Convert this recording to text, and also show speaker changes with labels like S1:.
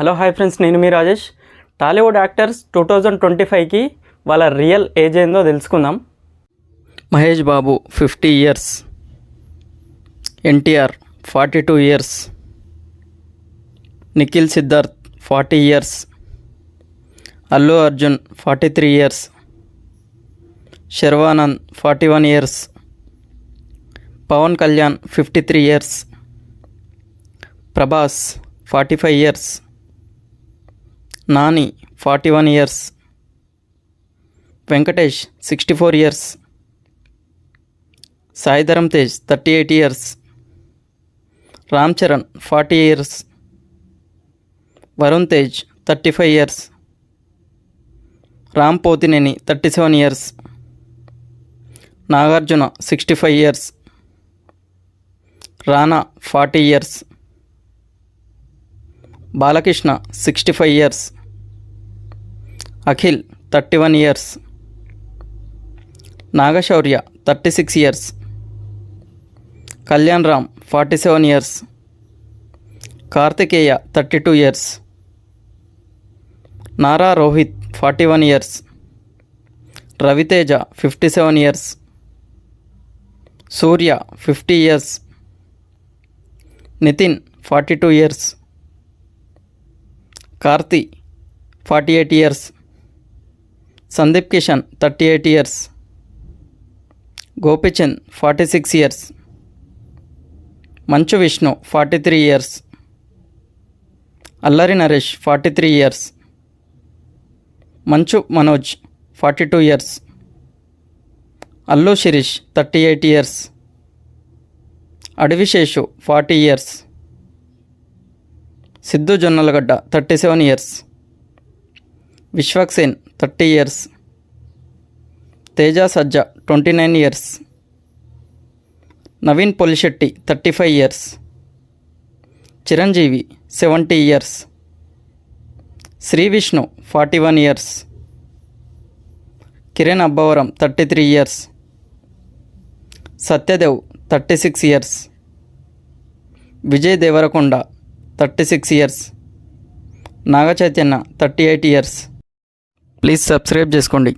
S1: Hello hi friends, నేను మీ Rajesh. Tollywood actors 2025కి వాళ్ళ రియల్ ఏజ్ ఏందో తెలుసుకుందాం. Mahesh Babu 50 years, NTR 42 years, Nikhil Siddharth 40 years, Allu Arjun 43 years, Sharwanand 41 years, Pawan Kalyan 53 years, Prabhas 45 years, Nani 41 years, Venkatesh 64 years, Sai Dharam Tej 38 years, Ram Charan 40 years, Varun Tej 35 years, Ram Pothineni 37 years, Nagarjuna 65 years, Rana 40 years, Balakrishna 65 years, Akhil 31 years, Naga Shaurya 36 years, Kalyan Ram 47 years, Karthikeya 32 years, Nara Rohit 41 years, Ravi Teja 57 years, Surya 50 years, Nithin 42 years, Karthi 48 years, Sundeep Kishan 38 years, Gopichand 46 years, Manchu Vishnu 43 years, Allari Naresh 43 years, Manchu Manoj 42 years, Allu Sirish 38 years, Adivi Sesh 40 years, Siddhu Jonnalagadda 37 years, Vishwak Sen 30 years, Teja Sajja 29 years, Naveen Polishetty 35 years, Chiranjeevi 70 years, Sree Vishnu 41 years, Kiran Abbavaram 33 years, Satyadev 36 years, Vijay Deverakonda 36 years, Naga Chaitanya 38 years. Please subscribe చేసుకోండి.